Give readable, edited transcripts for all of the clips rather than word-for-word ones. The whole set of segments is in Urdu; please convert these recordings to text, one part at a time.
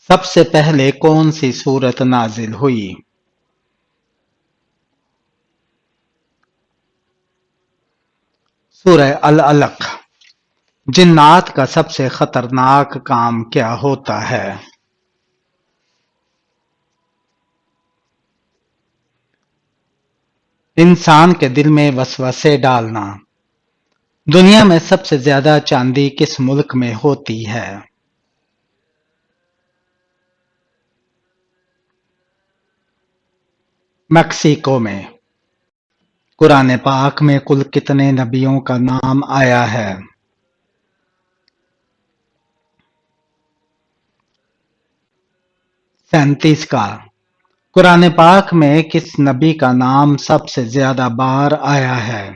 سب سے پہلے کون سی سورت نازل ہوئی؟ سورہ العلق۔ جنات کا سب سے خطرناک کام کیا ہوتا ہے؟ انسان کے دل میں وسوسے ڈالنا۔ دنیا میں سب سے زیادہ چاندی کس ملک میں ہوتی ہے؟ میکسیکو میں۔ قرآن پاک میں کل کتنے نبیوں کا نام آیا ہے؟ 37 کا۔ قرآن پاک میں کس نبی کا نام سب سے زیادہ بار آیا ہے؟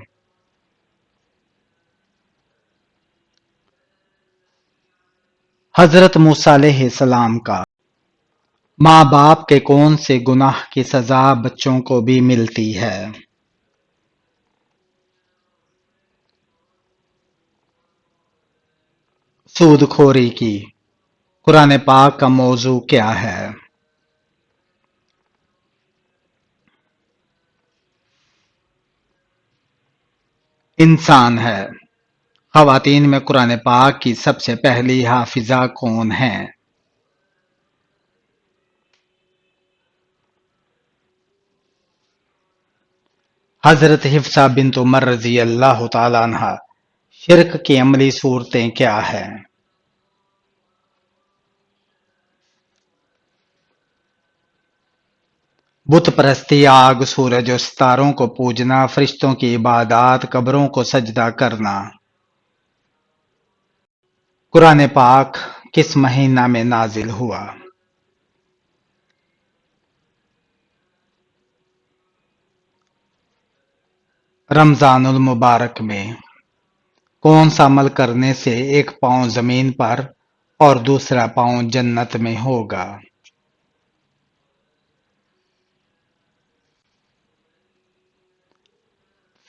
حضرت موسیٰ علیہ السلام کا۔ ماں باپ کے کون سے گناہ کی سزا بچوں کو بھی ملتی ہے؟ سود خوری کی۔ قرآن پاک کا موضوع کیا ہے؟ انسان ہے۔ خواتین میں قرآن پاک کی سب سے پہلی حافظہ کون ہیں؟ حضرت حفصہ بنت عمر رضی اللہ تعالیٰ عنہا۔ شرک کی عملی صورتیں کیا ہیں؟ بت پرستی، آگ، سورج اور ستاروں کو پوجنا، فرشتوں کی عبادات، قبروں کو سجدہ کرنا۔ قرآن پاک کس مہینہ میں نازل ہوا؟ رمضان المبارک میں۔ کون سا عمل کرنے سے ایک پاؤں زمین پر اور دوسرا پاؤں جنت میں ہوگا؟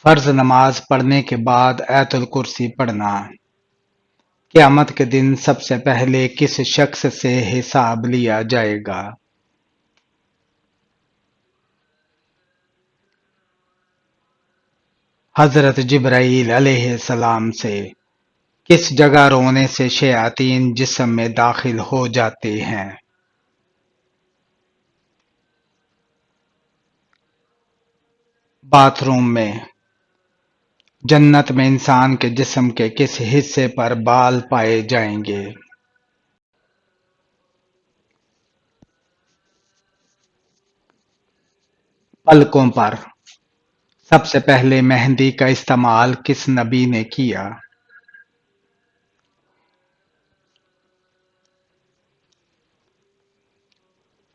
فرض نماز پڑھنے کے بعد آیت الکرسی پڑھنا۔ قیامت کے دن سب سے پہلے کس شخص سے حساب لیا جائے گا؟ حضرت جبرائیل علیہ السلام سے۔ کس جگہ رونے سے شیاطین جسم میں داخل ہو جاتے ہیں؟ باتھ روم میں۔ جنت میں انسان کے جسم کے کس حصے پر بال پائے جائیں گے؟ پلکوں پر۔ سب سے پہلے مہندی کا استعمال کس نبی نے کیا؟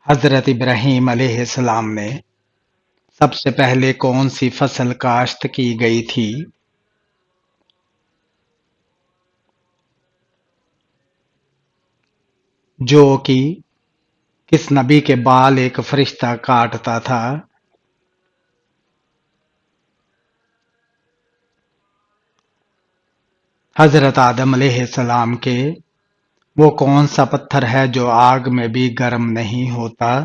حضرت ابراہیم علیہ السلام نے۔ سب سے پہلے کون سی فصل کاشت کی گئی تھی؟ جو کہ کس نبی کے بال ایک فرشتہ کاٹتا تھا؟ حضرت آدم علیہ السلام کے۔ وہ کون سا پتھر ہے جو آگ میں بھی گرم نہیں ہوتا؟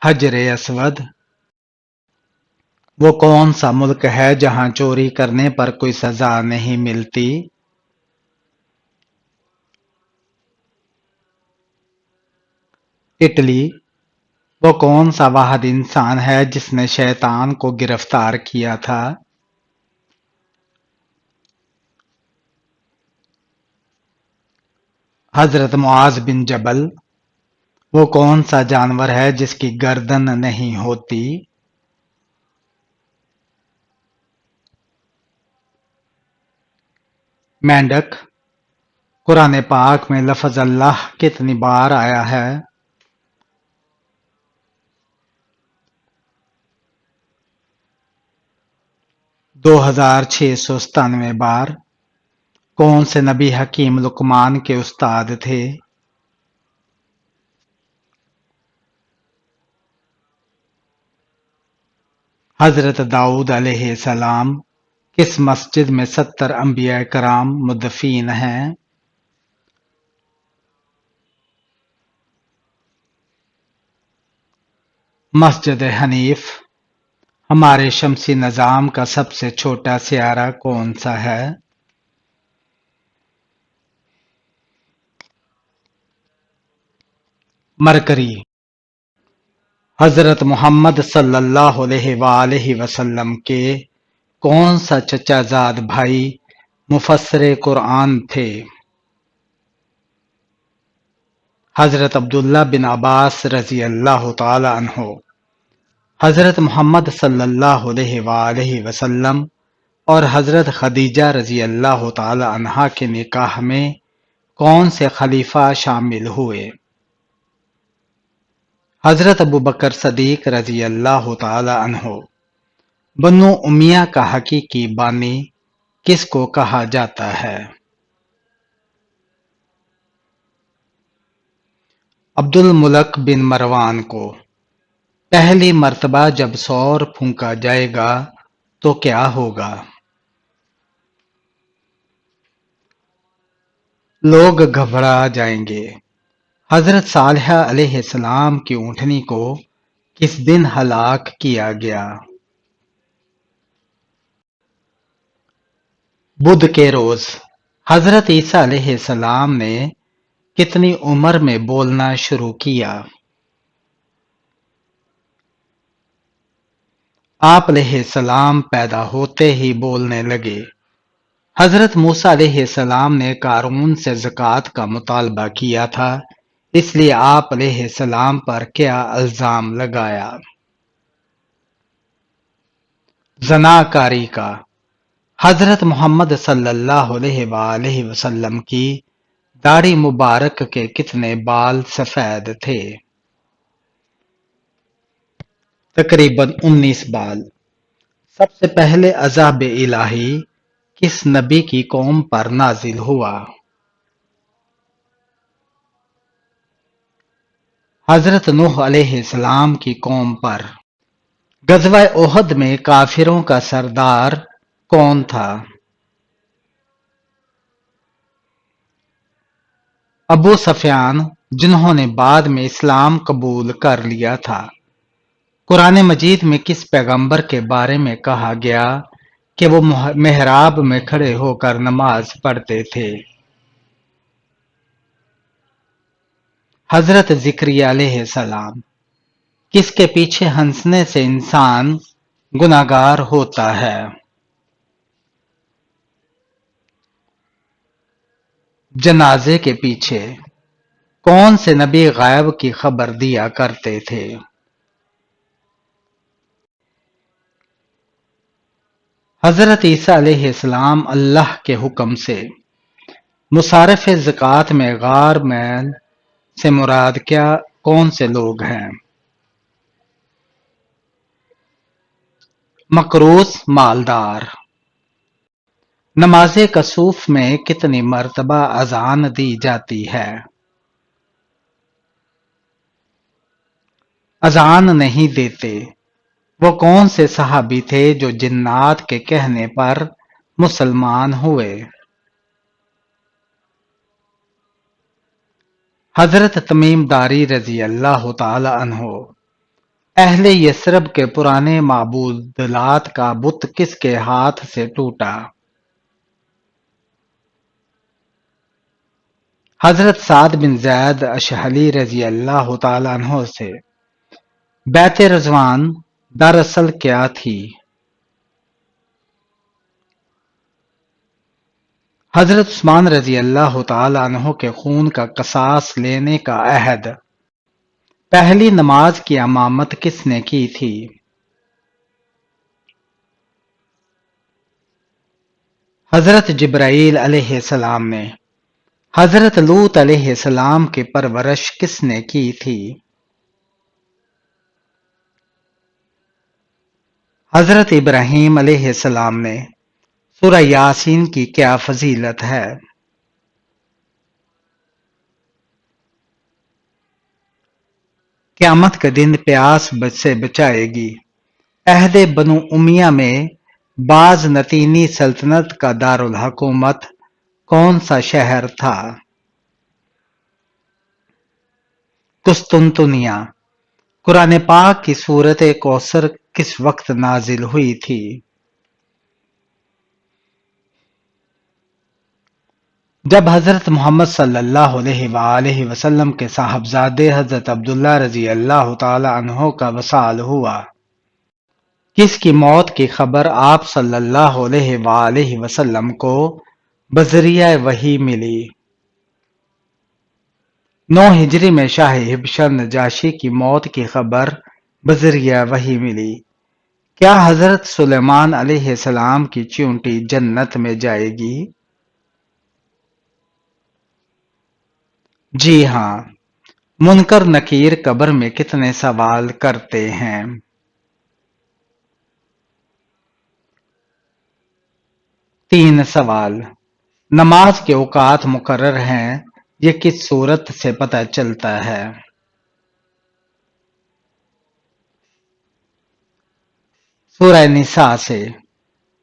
حجر اسود۔ وہ کون سا ملک ہے جہاں چوری کرنے پر کوئی سزا نہیں ملتی؟ اٹلی۔ وہ کون سا واحد انسان ہے جس نے شیطان کو گرفتار کیا تھا؟ حضرت معاذ بن جبل۔ وہ کون سا جانور ہے جس کی گردن نہیں ہوتی؟ مینڈک۔ قرآن پاک میں لفظ اللہ کتنی بار آیا ہے؟ 2697 بار۔ کون سے نبی حکیم لقمان کے استاد تھے؟ حضرت داؤد علیہ السلام۔ کس مسجد میں 70 انبیاء کرام مدفین ہیں؟ مسجد حنیف۔ ہمارے شمسی نظام کا سب سے چھوٹا سیارہ کون سا ہے؟ مرکری۔ حضرت محمد صلی اللہ علیہ وآلہ وسلم کے کون سا چچا زاد بھائی مفسر قرآن تھے؟ حضرت عبداللہ بن عباس رضی اللہ تعالی عنہ۔ حضرت محمد صلی اللہ علیہ وآلہ وسلم اور حضرت خدیجہ رضی اللہ تعالی عنہا کے نکاح میں کون سے خلیفہ شامل ہوئے؟ حضرت ابوبکر صدیق رضی اللہ تعالی عنہ۔ بنو امیہ کا حقیقی بانی کس کو کہا جاتا ہے؟ عبد الملک بن مروان کو۔ پہلی مرتبہ جب سور پھونکا جائے گا تو کیا ہوگا؟ لوگ گھبرا جائیں گے۔ حضرت صالحہ علیہ السلام کی اونٹنی کو کس دن ہلاک کیا گیا؟ بدھ کے روز۔ حضرت عیسیٰ علیہ السلام نے کتنی عمر میں بولنا شروع کیا؟ آپ علیہ السلام پیدا ہوتے ہی بولنے لگے۔ حضرت موسیٰ علیہ السلام نے قارون سے زکوٰۃ کا مطالبہ کیا تھا، اس لیے آپ علیہ السلام پر کیا الزام لگایا؟ زناکاری کا۔ حضرت محمد صلی اللہ علیہ وآلہ وسلم کی داڑھی مبارک کے کتنے بال سفید تھے؟ تقریباً 19 بال۔ سب سے پہلے عذاب الہی کس نبی کی قوم پر نازل ہوا؟ حضرت نوح علیہ السلام کی قوم پر۔ غزوہ احد میں کافروں کا سردار کون تھا؟ ابو سفیان، جنہوں نے بعد میں اسلام قبول کر لیا تھا۔ قرآن مجید میں کس پیغمبر کے بارے میں کہا گیا کہ وہ محراب میں کھڑے ہو کر نماز پڑھتے تھے؟ حضرت زکریا علیہ السلام۔ کس کے پیچھے ہنسنے سے انسان گناہگار ہوتا ہے؟ جنازے کے پیچھے۔ کون سے نبی غیب کی خبر دیا کرتے تھے؟ حضرت عیسیٰ علیہ السلام اللہ کے حکم سے مصارف زکوٰۃ میں غار میل سے مراد کون سے لوگ ہیں؟ مقروض مالدار۔ نماز کسوف میں کتنی مرتبہ اذان دی جاتی ہے؟ اذان نہیں دیتے وہ کون سے صحابی تھے جو جنات کے کہنے پر مسلمان ہوئے؟ حضرت تمیم داری رضی اللہ تعالی عنہ۔ اہل یثرب کے پرانے معبودات کا بت کس کے ہاتھ سے ٹوٹا؟ حضرت سعد بن زید اشہلی رضی اللہ تعالی عنہ سے۔ بیعت رضوان دراصل کیا تھی؟ حضرت عثمان رضی اللہ تعالی عنہ کے خون کا قصاص لینے کا عہد۔ پہلی نماز کی امامت کس نے کی تھی؟ حضرت جبرائیل علیہ السلام نے۔ حضرت لوط علیہ السلام کی پرورش کس نے کی تھی؟ حضرت ابراہیم علیہ السلام نے۔ سورہ یاسین کی کیا فضیلت ہے؟ قیامت کے دن پیاس سے بچائے گی۔ عہد بنو امیہ میں بازنطینی سلطنت کا دارالحکومت کون سا شہر تھا؟ قسطنطنیہ۔ قرآن پاک کی سورت کوثر کس وقت نازل ہوئی تھی؟ جب حضرت محمد صلی اللہ علیہ وآلہ وسلم کے صاحبزادے حضرت عبداللہ رضی اللہ تعالی عنہ کا وصال ہوا۔ کس کی موت کی خبر آپ صلی اللہ علیہ وآلہ وسلم کو بذریعہ وحی ملی؟ 9 ہجری میں شاہ حبشہ نجاشی کی موت کی خبر بذریعہ وحی ملی۔ کیا حضرت سلیمان علیہ السلام کی چیونٹی جنت میں جائے گی؟ جی ہاں۔ منکر نکیر قبر میں کتنے سوال کرتے ہیں؟ 3 سوال۔ نماز کے اوقات مقرر ہیں، یہ کس صورت سے پتہ چلتا ہے؟ سورہ نساء سے۔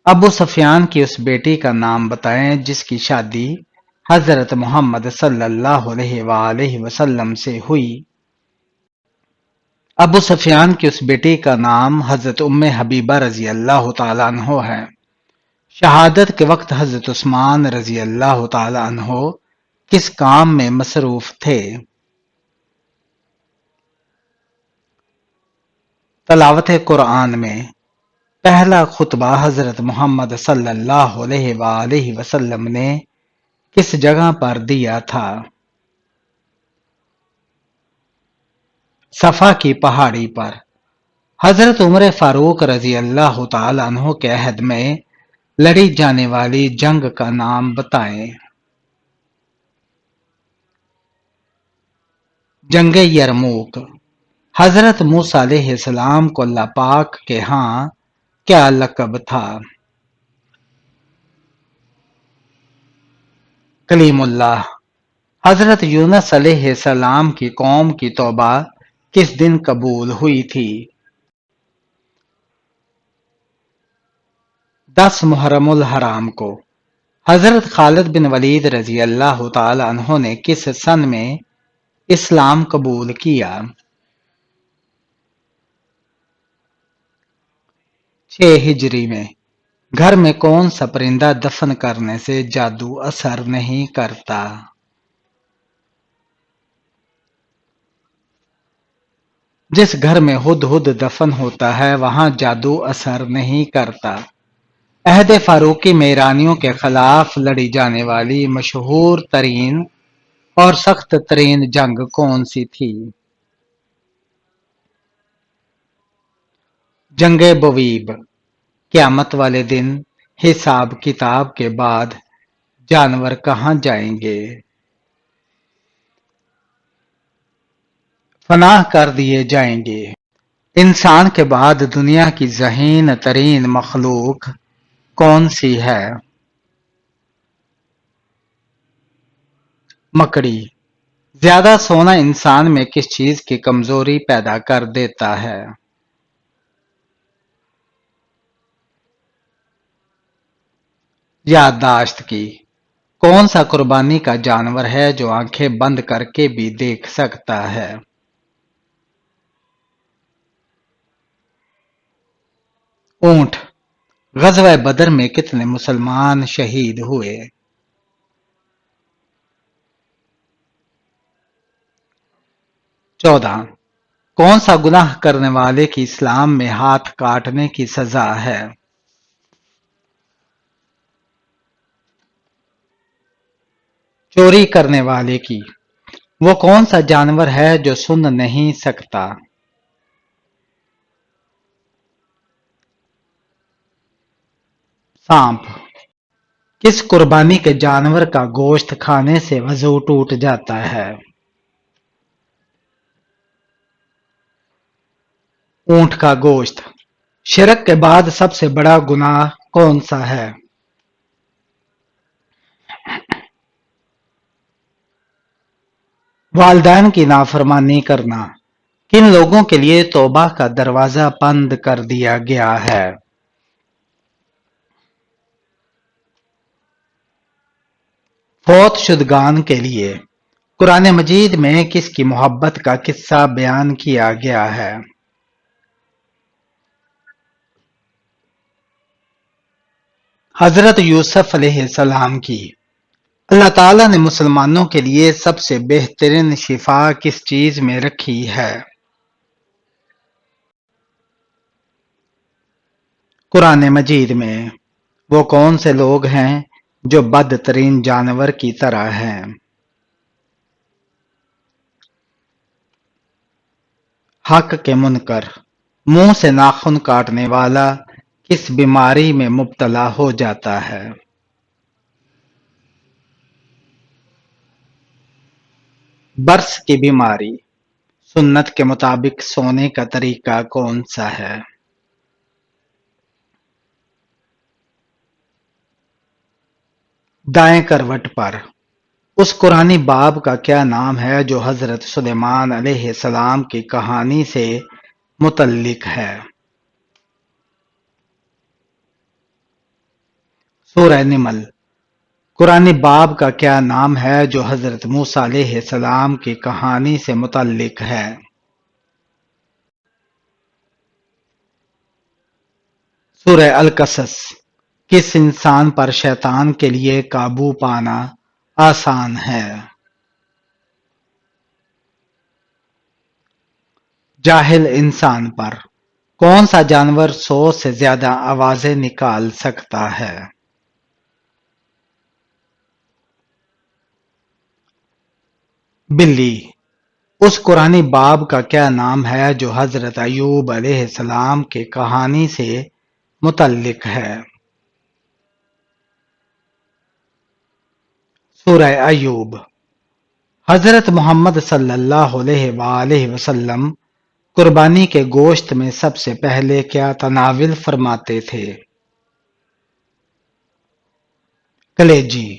ابو سفیان کی اس بیٹی کا نام بتائیں جس کی شادی حضرت محمد صلی اللہ علیہ وآلہ وسلم سے ہوئی۔ ابو سفیان کی اس بیٹی کا نام حضرت ام حبیبہ رضی اللہ تعالیٰ عنہ ہے۔ شہادت کے وقت حضرت عثمان رضی اللہ تعالیٰ عنہ کس کام میں مصروف تھے؟ تلاوت قرآن میں۔ پہلا خطبہ حضرت محمد صلی اللہ علیہ وآلہ وسلم نے کس جگہ پر دیا تھا؟ صفا کی پہاڑی پر۔ حضرت عمر فاروق رضی اللہ تعالی عنہ کے عہد میں لڑی جانے والی جنگ کا نام بتائیں۔ جنگ یرموک۔ حضرت موسیٰ علیہ السلام کو اللہ پاک کے ہاں کیا لقب تھا؟ کلیم اللہ۔ حضرت یونس علیہ السلام کی قوم کی توبہ کس دن قبول ہوئی تھی؟ 10 محرم الحرام کو۔ حضرت خالد بن ولید رضی اللہ تعالی عنہ نے کس سن میں اسلام قبول کیا؟ 6 ہجری میں۔ گھر میں کون سا پرندہ دفن کرنے سے جادو اثر نہیں کرتا؟ جس گھر میں ہدہد دفن ہوتا ہے وہاں جادو اثر نہیں کرتا۔ عہد فاروقی میں ایرانیوں کے خلاف لڑی جانے والی مشہور ترین اور سخت ترین جنگ کون سی تھی؟ جنگ بویب۔ قیامت والے دن حساب کتاب کے بعد جانور کہاں جائیں گے؟ فنا کر دیے جائیں گے۔ انسان کے بعد دنیا کی ذہین ترین مخلوق کون سی ہے؟ مکڑی۔ زیادہ سونا انسان میں کس چیز کی کمزوری پیدا کر دیتا ہے؟ یادداشت کی۔ کون سا قربانی کا جانور ہے جو آنکھیں بند کر کے بھی دیکھ سکتا ہے؟ اونٹ۔ غزوہ بدر میں کتنے مسلمان شہید ہوئے؟ 14۔ کون سا گناہ کرنے والے کی اسلام میں ہاتھ کاٹنے کی سزا ہے؟ چوری کرنے والے کی۔ وہ کون سا جانور ہے جو سن نہیں سکتا؟ سانپ۔ کس قربانی کے جانور کا گوشت کھانے سے وضو ٹوٹ جاتا ہے؟ اونٹ کا گوشت۔ شرک کے بعد سب سے بڑا گناہ کون سا ہے؟ والدین کی نافرمانی کرنا۔ کن لوگوں کے لیے توبہ کا دروازہ بند کر دیا گیا ہے؟ فوت شدگان کے لیے قرآن مجید میں کس کی محبت کا قصہ بیان کیا گیا ہے؟ حضرت یوسف علیہ السلام کی۔ اللہ تعالیٰ نے مسلمانوں کے لیے سب سے بہترین شفا کس چیز میں رکھی ہے؟ قرآن مجید میں وہ کون سے لوگ ہیں جو بدترین جانور کی طرح ہیں؟ حق کے منکر، منہ سے ناخن کاٹنے والا کس بیماری میں مبتلا ہو جاتا ہے؟ برس کی بیماری۔ سنت کے مطابق سونے کا طریقہ کون سا ہے؟ دائیں کروٹ پر۔ اس قرآنی باب کا کیا نام ہے جو حضرت سلیمان علیہ السلام کی کہانی سے متعلق ہے؟ سورہ نمل۔ قرآنی باب کا کیا نام ہے جو حضرت موسیٰ علیہ السلام کی کہانی سے متعلق ہے؟ سورہ القصص۔ کس انسان پر شیطان کے لیے قابو پانا آسان ہے؟ جاہل انسان پر۔ کون سا جانور 100 سے زیادہ آوازیں نکال سکتا ہے؟ بلی۔ اس قرآنی باب کا کیا نام ہے جو حضرت ایوب علیہ السلام کی کہانی سے متعلق ہے؟ سورہ ایوب۔ حضرت محمد صلی اللہ علیہ وآلہ وسلم قربانی کے گوشت میں سب سے پہلے کیا تناول فرماتے تھے؟ کلیجی۔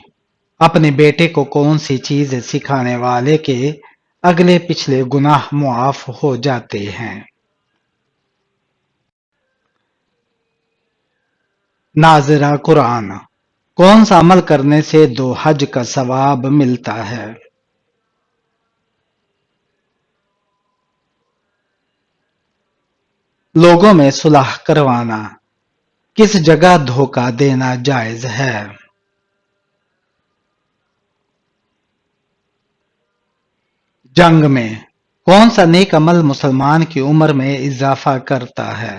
اپنے بیٹے کو کون سی چیز سکھانے والے کے اگلے پچھلے گناہ معاف ہو جاتے ہیں؟ ناظرہ قرآن۔ کون سا عمل کرنے سے 2 حج کا ثواب ملتا ہے؟ لوگوں میں صلح کروانا۔ کس جگہ دھوکہ دینا جائز ہے؟ جنگ میں۔ کون سا نیک عمل مسلمان کی عمر میں اضافہ کرتا ہے؟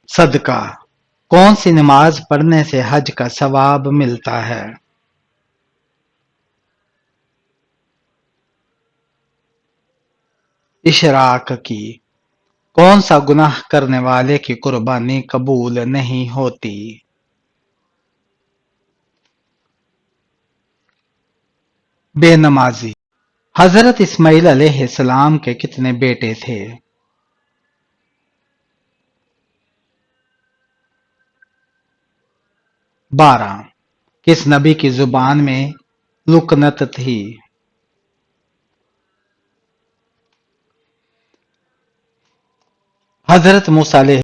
صدقہ۔ کون سی نماز پڑھنے سے حج کا ثواب ملتا ہے؟ اشراق کی۔ کون سا گناہ کرنے والے کی قربانی قبول نہیں ہوتی؟ بے نمازی۔ حضرت اسماعیل علیہ السلام کے کتنے بیٹے تھے؟ 12۔ کس نبی کی زبان میں لکنت تھی؟ حضرت موسیٰ علیہ